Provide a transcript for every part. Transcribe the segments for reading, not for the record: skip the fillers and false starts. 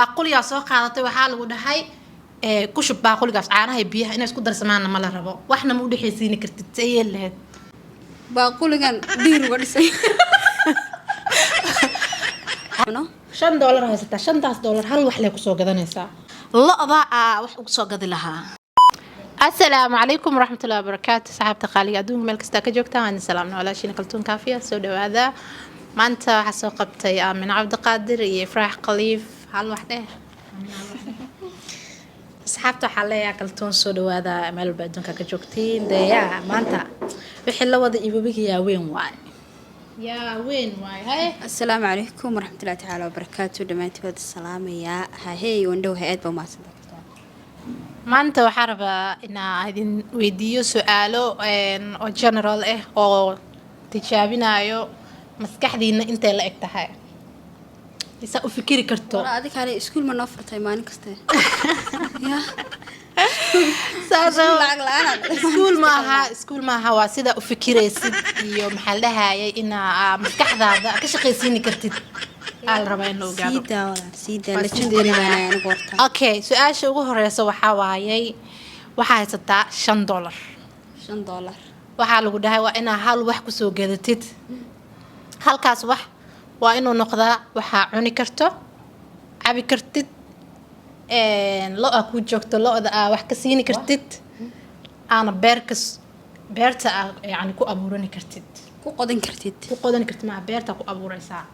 baaquli yaa soo qaadatay waxaa lagu dhahay ku shub baaquligaas caanaha biyaha inay isku darsamaana ma la rabo waxna ma u dhexaysiin kartid sayeen lahayd baaquligan diir uga dhisay $5 haysataa $5 hal wax leh kusoo gadanaysaa lo'da wax ugu soo gadi lahaa. السلام عليكم ورحمة الله وبركاته صحابتي قالي أدون ملك استاك جوكتا وأنا سلام ولا شيء نقلتون كافية سودو هذا ما أنت حسوقبتي من عبد القادر يفرح قليف هل وحده صحابتي حالي أكلتون سودو هذا مال بعدون كجوكتين ده يا ما أنت بحلا وضع يبوبك يا وين واي يا وين واي هاي. السلام عليكم ورحمة الله تعالى وبركاته دمعتي بعد السلام يا هاي وندو هيئات بماسة maanta waxaan rabaa inaan idin weydiiyo su'aalo oo general ah oo tijaabinayo maskaxdiina intay la eg tahay isa u fikiri karto wala adig kale iskuul ma noo furtay maalin kasta ya saasoo lacag la'aan iskuul maaha waa sida u fikiraysid iyo maxaa la dhahayay inaa maskaxdaada ka shaqaysiini kartid al raba in loo gaaro sida la jindinayna anigu horta okay su'aasha ugu horeysa waxa waayay waxa haysataa $5 $5 waxaa lagu dhahay waa inaa hal wax ku soo gadatid halkaas wax waa inuu noqdaa waxa cuni karto cabi kartid lo-a ku joogto lo-da wax ka siini kartid aana beerta yani ku abuurani kartid ku qodan kartid ma beerta ku abuuraysaa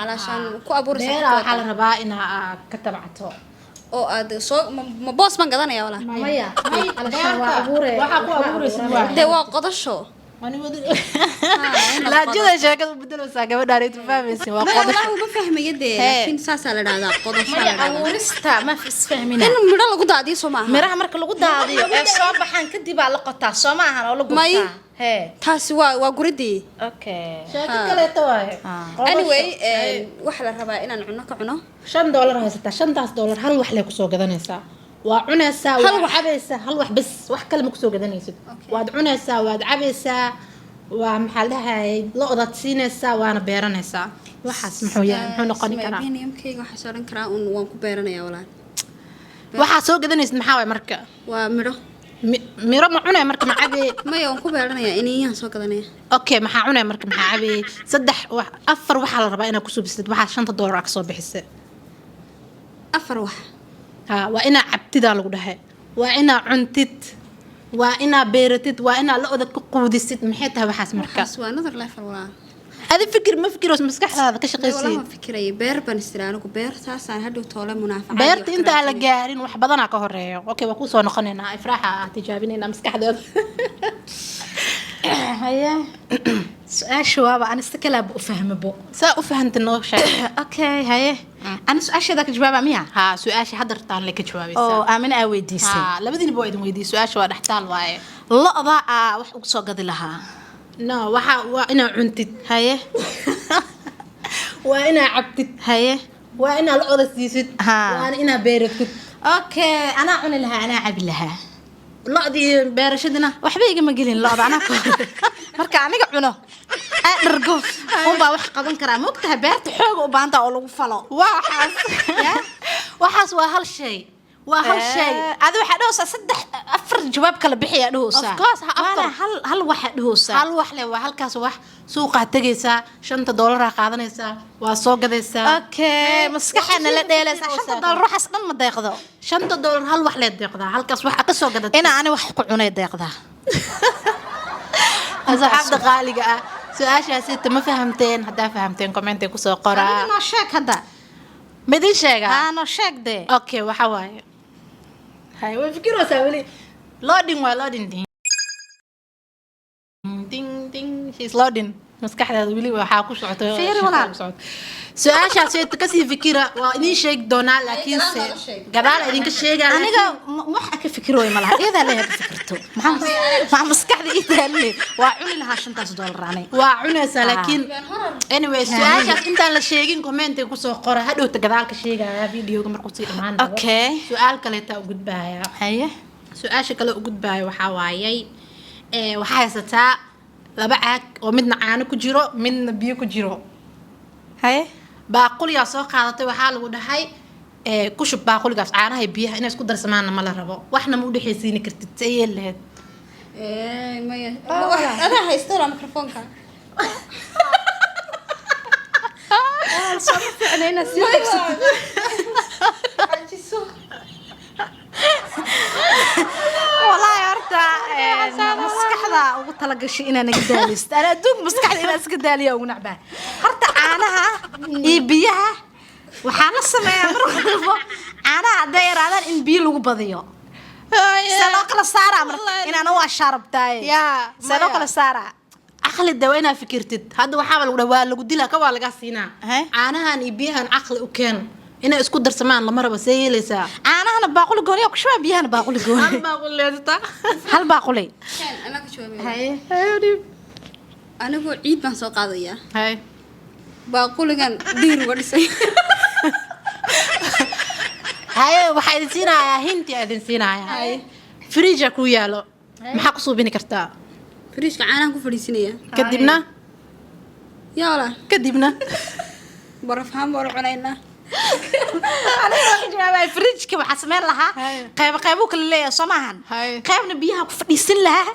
علشان ku abuuraysaa beera waxa la rabaa inaa ka tabcato oo aad soo ma boos man gadanaya wala maya waa abuuray waxa ku abuuraysaa de waa qodasho لا جدا شاكل بدل ساقة بداري تفهمي waa qodasho ma fahmayade laakiin saasa la dhahdaa qodasho la dhahdaa abuurista ma isfahmina in midho lagu daadiyo Soomaaliya miraha marka lagu daadiyo ee soo baxan kadib la qotaa Soomaaliya oo lagu gurtaa taasi waa guridii okay shaakil kale tawaay anyway waxa la rabaa inaan cuno ka cuno $5 haysataa $5 hal wax leh ku soo gadanaysaa waa cunaysaa waa cabaysaa hal wax bas wax kale ma ku soo gadanaysid waad cunaysaa waad cabaysaa waa maxaa la dhahay lo'daad siinaysaa waana beeranaysaa waxaas muxuu noqon karaa barnaamijkayga waxa soo dhan karaa waan ku beeranayaa walaal waxa soo gadanaysid maxaa way marka waa miro ma cunay marka ma cabay maya waan ku beeranayaa inayaan soo gadanaya okay maxaa cunay marka maxaa cabay 4 waxa la rabaa inaad ku subisid waxa $5 ka soo bixisay 4 wax waa inaa cabtidaa lagu dhahay waa inaa cuntid waa inaa beeratid waa inaa la odad ku quudisid maxay tahay waxaas marka waa another level walaal adi fikir ma fikiros maskaxdaada ka shaqaysiin walaal fikiray beer ban istiraanigu beertaasaan hadhow toole munaafacaad beerta inta la gaarin wax badan ka horeeyo okay waa ku soo noqonaynaa ifraaxa tijaabinayna maskaxdeeda haya su'aasha waaba aan istakalaab u fahmabo saa u fahantin noo sheeg okay haye ana su'aashada ka jawaaba miya ha su'aasha hadartaan la ka jawaabaysaa oo aamina ay weydiisay ha labadiinba waa idin weydiisay su'aasha waa dhaxtaal waaye lo'da wax ugu soo gadi lahaa no waxa waa inaa cuntid haye waa inaa cabtid haye waa inaa la oda siisid waa inaa beeratid okay ana cuni lahaa ana cabi lahaa lo'dii beerashadina waxba igama gelin lo'da ana marka aniga cuno dhargo baa wax qaban karaa ma ogtahay beerta xoog u baanta oo lagu falo waxaas waa hal shay adi waxa dhawsa 4 jawaab kala bixiya dhawsa of course hal waxa dhawsa hal wax leh waa halkaas wax suuqa tagaysaa $5 qaadanaysaa waa soo gadaysaa okay maskaxana la dheelaysaa $5 waxas dhan ma deeqdo $5 hal wax leh deeqdaa halkaas wax ka soo gadatay ina ani wax ku cunay deeqdaa asxaabta qaaliga su'aashaasi ma fahamteen hadaa fahamteen comment ku soo qoraa ana sheeg hada midin sheega ana sheeg de okay waxa waaye hay way fikiraysaa wali loading ding she's loading maskaxdaada wali waxa ku socotay fiir walaal su'aashaas way ka sii fikira waa idin sheeg doonaa laakiin gadaal idin ka sheegaa aniga wax ka fikirooy malaha iyada la ka fikirto maxaa maskaxda idaalle waa cuni lahaa $5 anay waa cunaysaa laakiin anyway su'aashaas intaan la sheegin comment ku soo qora hadhowta gadaal ka sheegaya videoga markuu sii dhamaan okay su'aal kale taa u gudbaaya haye su'aasha kale u gudbaaya waxa waayay waxa haysataa 2 caag oo midna caano ku jiro midna biyo ku jiro haye baaquli yaa soo qaadatay waxaa lagu dhahay ku shub baaquligaas caanaha iyo biyaha inay isku darsamaanna ma la rabo waxna ma u dhexaysiini kartid sayeel lahayd maya adaa haysto la mikrofoonka soo fiicnayna si والله horta maskaxda ugu tala gashay inaan naga daalisto ana aduun maskaxda inaan iska daaliyo ugu nacbaa horta caanaha iyo biyaha waxaa la sameeyaa mar walba caanaha hadday yaraadaan in biyo lagu badiyo sidoo kala saaraa marka inaan waa sharabtaay sidoo kala saaraa caqli dawa inaad fikirtid hadda waxaa lagu dhahaa waa lagu dilaa ka waa laga siinaa caanahan iyo biyahan caqli u keen inay isku darsamaan lama rabo see yeelaysaa caanahana baaquli gooni ku shubaa biyahana baaquli gooni hal baaquli leedata hal baaquli ana ka jawaabay hay anigu ciid baan soo qaadayaa hay baaquligan diir uga dhisay hay waxa idin siinayaa hinti idin siinayaa fridge ku yaalo maxaa ku suubini kartaa fridge caanaha ku fadhiisinaya kadibna baraf haan baan cunayna aniga jawaabay fridge-ka waxa sameyn lahaa qayb kala leeyahay Soomahan qaybna biyaha ku fadhiisin lahaa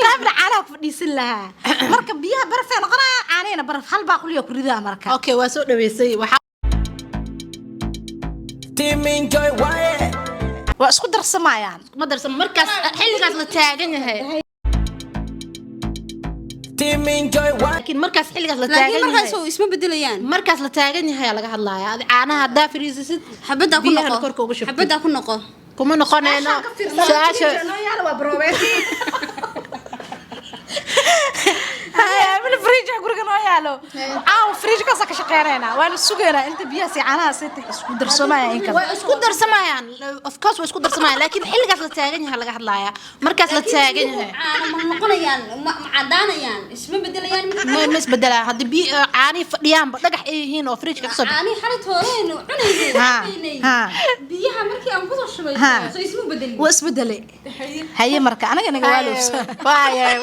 qaybna caanaha ku fadhiisin lahaa marka biyaha baraf ay noqonayaan caanayna baraf hal baaquli ku ridaa marka okay waa soo dhaweysay waxa team enjoy waaye waa isku darsamayaan ma darsan markaas xilligaas la taagan yahay team enjoy waaye laakiin markaas xilligaas la laakiin taagan markaas yahay oo isma bedelayaan markaas la taagan yahay laga hadlayaa caanaha hadaa firiisisid xabada ku biyaha noqo korka ugu shubtid. xabada ku noqo kuma noqonayno su'aasha waa broobeen من فريج guriga noo yaalo فريج ka ka shaqeynayna waan sugeynaa inta biyaha si caanaha si isku darsamayaan in kale waa isku darsamayaan of course waa isku darsamayaan laakiin xilligaas la taagan yahay laga hadlayaa markaas la taagan yahay caana ma noqonayaan ma cadaanayaan isma bedelayaan ma isbedelaa hadii biyo caani fadhiyaanba dhagax ay yihiin oo fridge ka soo caani xalit hooreenu cunaysay biyaha markii aan ku soo shubay soo isma bedelin waa isbedelay haye marka anaga naga waalowsa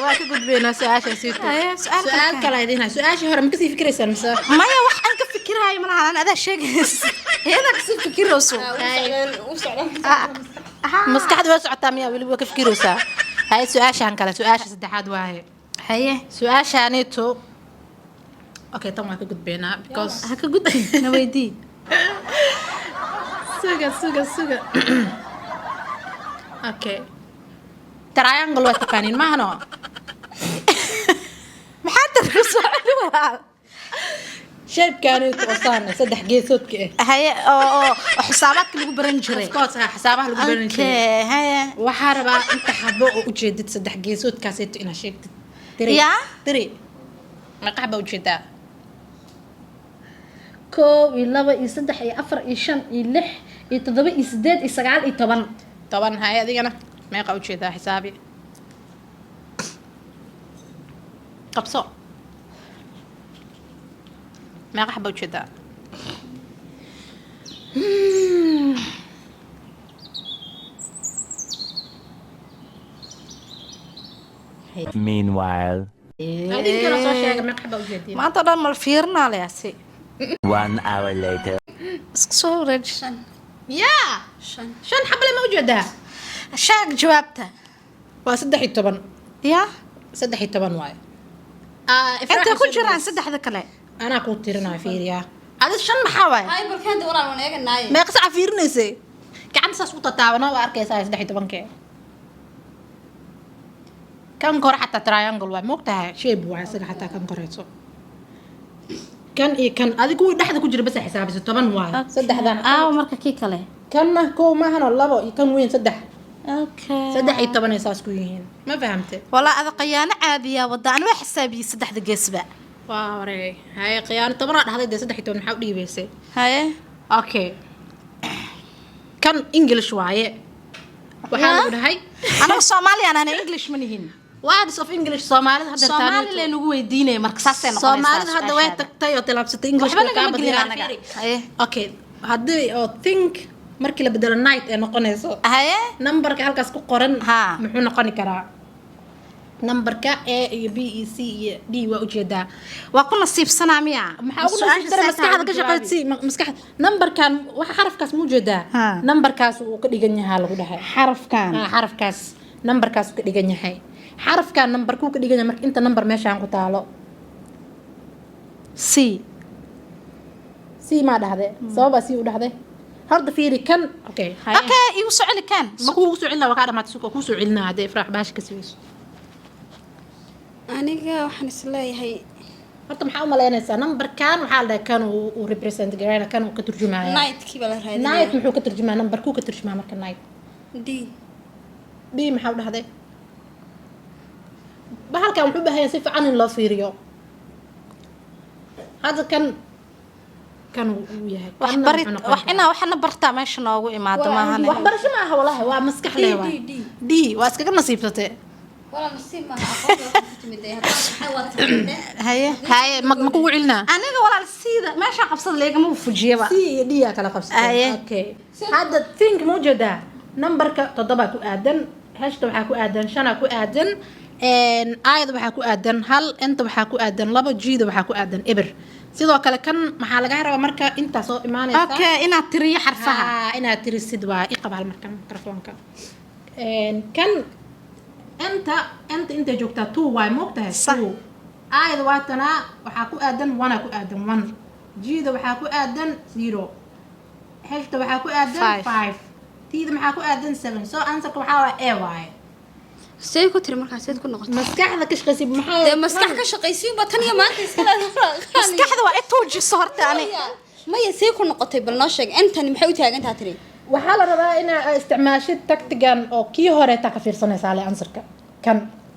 waa ka gudbeynaa su'aasha siito su'aal kale idin hay su'aasha hore ma kasii fikiraysaan mise maya wax aan ka fikirayo malaha aan adaa sheegays ina ka sii fikirayso maskaxda waa socotaa miyaa weli waa ka fikiraysaa hay su'aashan kale su'aasha saddexaad waaye haye su'aashaanito okay tan waa ka gudbeynaa because ha ka gudbin na weydii suga okay triangle waa taqaanin maahno maxaa tarkusoo walaal shaybkaanito osaana saddex geesoodka haye oo xisaabaadka lagu baran jiray course xisaabaha lagu baran jiray haye waxaa rabaa inta xabo oo u jeedid saddex geesoodkaasayto inaad sheegtid tiri ma qaxba u jeedaa 1 2 3 4 5 6 7 8 9 10 hay adigana meeqa u jeedaa xisaabi qabso meeqa xabo u jeedaa meanwhile adigana soo sheega meeqa xabo u jeedii maanta dhan mal fiirnaa leeyasi 1 hour later isku soo wareej yaa shan xabo lama u jeedaa sheeg jawaabta waa 13 ya 13 waaye inta ku jiraan saddexda kale anaa ku tirinayo fiiriyaa adis 5 maxaa waaye ay barkaanta walaal waan eeganaay meeqa sac fiirinaysay gacanta saas u tataabana waa arkaysaa 13 kan kor xataa triangle waa moogtahay shape waa isaga xataa kan korayso kan iyo kan adigu way dhexda ku jira bas xisaabiso 10 waaye saddexdan marka kii kale kanna koo maahan oo labo iyo kan weyn saddex okay 13 ay saas ku yihiin ma fahamtay wala ada qayaana caadiya wadaan wax xisaabiye saddexda geesba waa wareey hay qiyaan 10 dhahday 13 maxaa u dhiibaysay haye okay kan English waaye waxaa lagu dhahay anaga Soomaaliya aan English ma nihin words of English Soomaalida hadda Soomaali leen ugu weydiinay marka saasay noqonaysaa Soomaalida hadda way tagtay oo talaabsatay English ka badiyay haye okay hadii oo think markii la bedelo night ee noqonayso haye numberka halkaas ku qoran Ha. muxuu noqon karaa numberka A iyo B iyo C iyo D waa ujeedaa waa ku nasiibsanaa miya maxaa ugu nasiibtara maskaxda ka shaqeysay maskaxda numberkan waxa xarafkaas ma ujeedaa numberkaas uu ka dhigan yahay lagu dhahay xarafkaas numberkaas uu ka dhigan yahay xarafkan numberku ka dhigan yahay marka inta number meeshaan ku taalo C ma dhahde sababa C u dhahde horta fiiri kan okay igu soo celi kan ma kuugu soo celinaa waa ka dhamaatay suuqa kuu soo celinaa hadee ifraax baash ka siiso aniga waxaan isleeyahay horta maxaa u malaynaysaa numberkan waxaa la dhahay kan uu represent garayna kan uu ka turjumaya nightkii baa la raadinaya night muxuu ka turjumaa numberkuu ka turjumaa marka night D maxaa u dhahday bahalkan wuxuu u baahan yahay si fiican in loo fiiriyo hadda kan uu yahay waxna bartaa meesha noogu imaado maahan waxbarasho ma aha walahi waa maskax leeyahay D waa iskaga nasiibsatay wala nasiib ma aha timidey haye ma kugu celinaa aniga walaal siida meesha qabsad leegama fujiyaba C iyo D yaa kala qabsatay okay hadda think mujada numberka 7 ku aadan hashta waxa ku aadan 5 ku aadan aayad waxa ku aadan hal inta waxa ku aadan 2 jiida waxa ku aadan eber sidoo kale kan maxaa laga rabaa marka inta soo imaanaysa okay inaad tiriyo xarfaha inaad tirisid waa iqbal marka mikrofoonka kan inta joogtaa 2 way moogtahay 2 aayad waatana waxa ku aadan 1 ku aadan 1 jiida waxa ku aadan 0 hashta waxa ku aadan 5 tiida maxaa ku aadan 7 soo answerka waxa waa A way say ku tiri markaas sayd ku noqotay maskaxda ka shaqeysay maxaa maskax ka shaqeysay ba tan iyo maanta iska leedahay maskaxda waa itoojiso horta maya say ku noqotay bal noo sheeg intani maxay u taagan tahay tiri waxaa la rabaa inaad isticmaashid tactigan oo kii hore ta ka fiirsanaysaa le answerka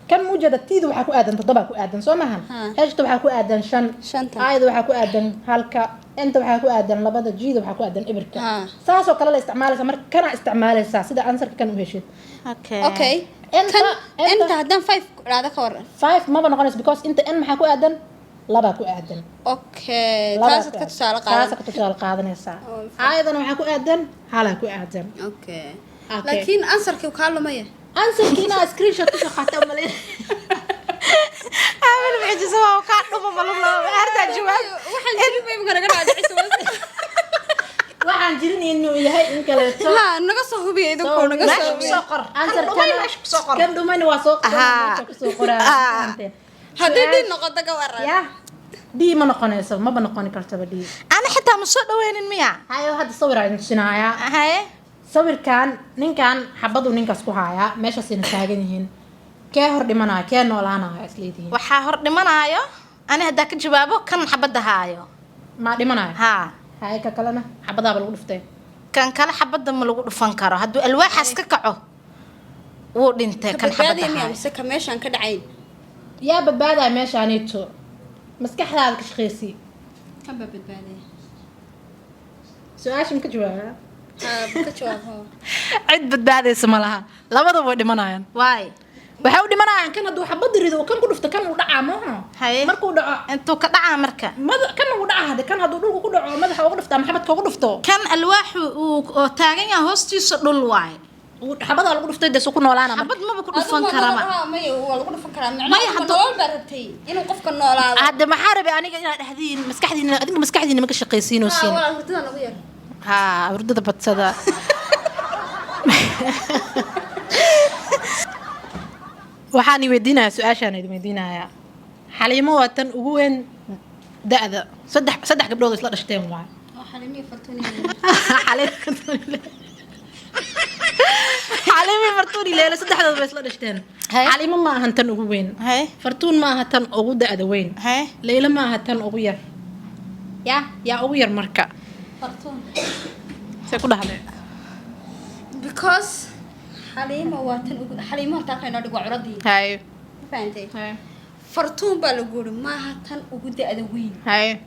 kan mujada tiida waxa ku aadan 7 ku aadan soo maahan hashta waxa ku aadan 5 aayad waxa ku aadan halka inta waxa ku aadan 2 jiida waxa ku aadan ibirka saas oo kale la isticmaalaysa marka kana isticmaalaysa sida answerka kan u heshid okay inta hadan 5 raada ka waran 5 ma noqonayso because inta n maxaa ku aadan 2 ku aadan okay taas ka tusaale qaadanaysa aayadana waxa ku aadan hala ku aadan okay laakiin answerka ka lumaya answerkiina screenshot ku qaata malay aamil bixiso waa ka dhumo malumla arda jawaab waxaan jirin ma garaga dhacayso waxaan jirin inuu yahay in kale naga soo hubiyo idinku naga soo qor answerkan kan dhumayna waa soo qoraa hadii din noqoto ka waran ya D ma noqonayso ma noqon karto D ana xitaa ma soo dhaweenin miya hayo hadda sawir aan sinaya sawirkan ninkan xabadu ninkaas ku haya meesha sina taagan yihiin kee hor dhimanaa kee noolaanaa isleedihiin waxa hor dhimanaayo ani hadda ka jawaabo kan xabada haayo ma dhimanaayo haye ka kalena xabadaaba lagu dhuftay kan kale xabada ma lagu dhufan karo hadduu alwaaxaas ka kaco wuu dhintay kan xabada haayo mise ka meeshan ka dhacayn yaa badbaadaa meeshaaniito maskaxdaada ka shaqeysii kan badbaaday su-aasha ma ka jawaabaa cid badbaadaysa ma laha labadaba way dhimanayaan waay waxay u dhimanayaan kan hadduu xabada rido kan ku dhufto kan uu dhacaa maaha markuu dhaco intuu ka dhacaa marka kan uu dhaca hade kan hadduu dhulka ku dhaco madaxa uga dhuftaa maxabadka uga dhufto kan alwaaxu oo taagan yahay hoostiisa dhul waay xabada lagu dhuftay deeso ku noolaana xabad maba ku dhufan karaba maya waa lagu dhufan karaa macnaheedu nool baratay inuu qofka noolaado hadda maxaa rabay aniga inaad dhahdeen maskaxdiina adiga maskaxdiina ma ka shaqeysiinoo siin waa hurdada lagu yar hurdada badsada waxaan weydiinayaa su-aashaan idin weydiinayaa xaliimo waa tan ugu weyn da-da saddex gabdhood isla dhashteen waay xaliimo fartuuni leelo saddexdood bay isla dhashteen xaliimo ma ahan tan ugu weyn fartuun ma aha tan ugu da-da weyn leylo ma aha tan ugu yar yaa ugu yar marka fartuun say ku dhahdeen because حليمة واتن حليمة تاكلنا دقوا عرضي هاي فهمتي فرتون بالقول ما هتن وجود أدوين هاي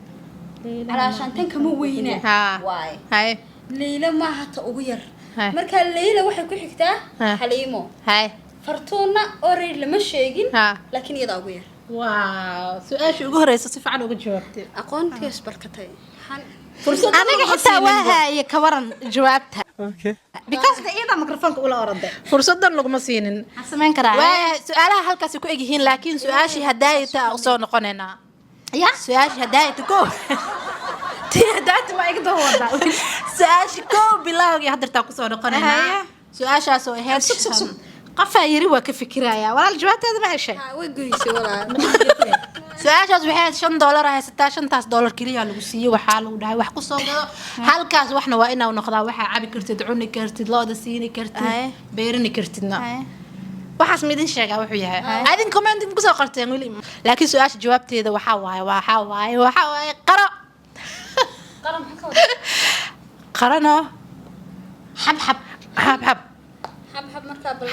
علشان تنكم وينه واي هاي ليلة ما هتأغير مركا الليلة واحد كل حكتا حليمة هاي فرتونا أوريد لما شيءين لكن يضاغير واو سؤال شو جهري صفة عنه وجهرتي أقول كيس بركتي aniga xitaa waa haye ka waran jawaabta Okay. because iyada mikrofoonka ula orday fursadan laguma siinin waxaan samayn karaa waa su'aalaha halkaas ku egyihiin laakiin su'aashii hadaayta u soo noqonaynaa ya su'aashii hadaayta ko tiadaati ma iga daba wadaa su'aashii ko bilowgii hadartaa ku soo Haya. noqonaynaa su'aashaas oo ahayd qofaa yiri waa ka fikiraya walaal jawaabteeda ma heshay way goysay walaal su'aashaas waxay ahayd $5 haysataa $5 kaliya lagu siiyey waxaa lagu dhahay wax ku soo gado halkaas waxna waa inaa noqdaa waxaa cabi kartid cuni kartid looda siini kartid Haya. beerini kartidna Haya. waxaas midin sheegaa wuxuu yahay adin commenting ku soo qorteen weli laakiin su'aasha jawaabteeda waxaa waaye qaro qarano xabxab xabxab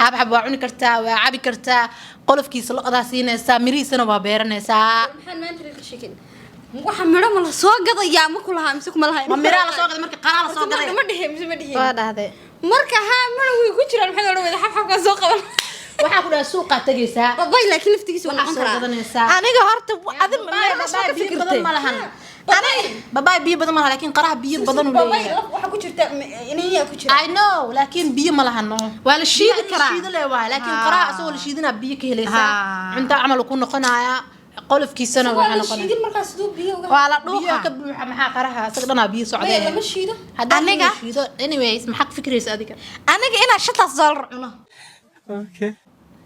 xabxab waa cuni kartaa waa cabi kartaa qolofkiisa loodaa siinaysaa mirihiisana waa beeranaysaa waxa midho ma la soo gadayaa ma ku lahaa mise kuma lahaa ma miraa la soo gaday marka qaraa la soo gaday ma dhihin mise ma dhihin waa dhahday marka haa midho way ku jiraan maxay odhan wada xabxabkaa soo qaban waxaa ku dhahay suuqaa tegaysaa babay laakiin laftigiisa waa waxaa noqon soo karaa gadanaysaa aniga horta adi babaay biyo badan ma lahan babaay biyo badan ma lahan laakiin qaraha biyo badan uu babay leeyahay waxa ku jirta inaya ku jira I know laakiin biyo ma lahan waa la shiidi karaa shiido le waay laakiin qaraha asagoo la shiidinaa biyo ka helaysaa Haa. cunta camal ku noqonayaa qolofkiisana waa waxaa la noqonaya shiidin markaas siduu biyo uga waa la biyo dhuuqa ka buuxa maxaa qaraha asaga dhanaa biyo maya socdeen lama shiido haddii Aniga? la shiido anyways maxaa ku fikiraysa adiga aniga inaa $5 cuno Okay.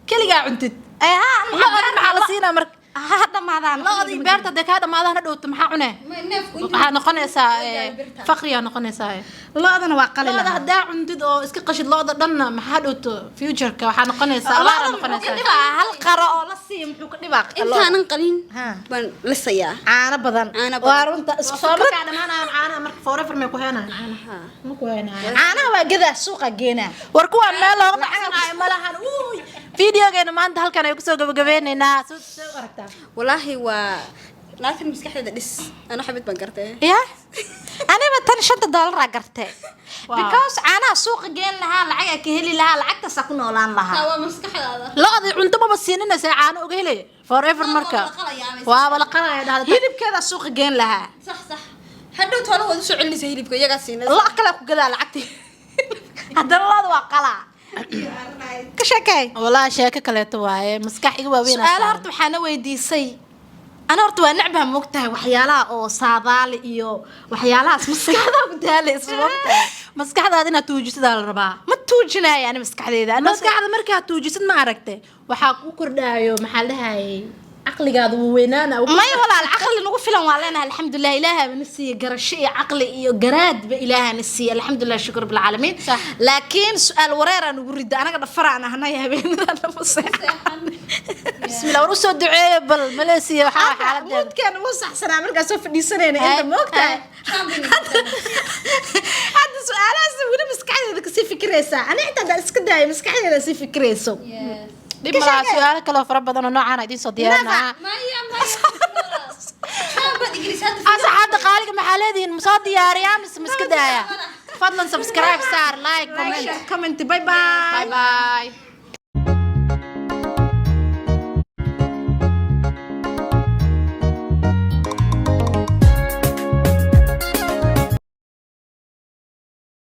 keligaa cuntid ها maxaa la siinaa marka ha dhamaadaan loodii beerta hadday kaa dhamaadaan hadhowta maxaa cunee neefku waxaa noqonaysaa faqriyaa noqonaysaa loodana waa qalin looda haddaa cuntid oo iska qashid looda dhanna maxaa dhowto futureka waxaa noqonaysaa abaaraa noqonaysaa hal qaro oo la siiyo muxuu ka dhibaa intaanan qalin Ha. baan lisayaa caano badan Caano badan. waa runta isku soo fikrad markaa dhamaanayaan caanaha marka forever may ku heenayaan caanaha ma ku heenayaan caanaha waa gadaa suuqa geenaa war kuwaan meel looga baxsanaayo ma lahan uy videogeena maanta halkan ay kusoo gabagabeynaynaa soo u aragtaa walaahi waa naagtan maskaxdeeda dhis ana xabid baan gartay ya aniba tan $5 gartay Wow. because caanaha suuqa geen lahaa lacag aan ka heli lahaa lacagtaas aan ku noolaan lahaa waa maskaxdaada loodii cunto maba siininaysa caano uga helaya forever marka la qalayaa waaba la qalaya dhahda hilibkeeda suuqa geen lahaa sax sax hadhow toona waad usoo celinaysa hilibka iyagaa siinaysa lo kale ku gadaa lacagtii haddana looda waa qalaa ka sheekay walaa sheeko kaleeto waaye maskax iga waaweyn su-aalo horta waxaana weydiisay ana horta waa necbaa moogtahay waxyaalaha oo saadaali iyo waxyaalahaas maskaxda ku daalaysa moogtahay maskaxdaada inaad tuujisidaa la rabaa ma tuujinaayo ani maskaxdeeda maskaxda markaad tuujisid ma aragte waxaa ku kordhaayo maxaa la dhahayay caqligaada wuu weynaana may walaal caqli nagu filan waa leenahay alxamdulilah ilaahay bana siiye garasho iyo caqli iyo garaadba ilaahana siiye alxamdulilah shukur bilcaalamiin Sax. laakiin su-aal wareeraa nagu rida anaga dhafaraan ahnay habeenadan nama seexan bismillah war usoo duceeyo bal maleesiya waxaa xaaladeeda muudkeena wuu saxsanaa markaas soo fadhiisanayna inta moogtahay hadda su-aalahaas weli maskaxdeeda kasii fikiraysaa ani xitaa haddaa iska daayo maskaxdeeda sii fikirayso dhib malaha su-aalo kaloo fara badan oo noocaan idiin soo diyaarinaa maya maya asxaabta qaaliga maxaa leedihiin ma soo diyaariyaa mise ma iska daaya fadlan subscribe saar like comment comment bye bye bye bye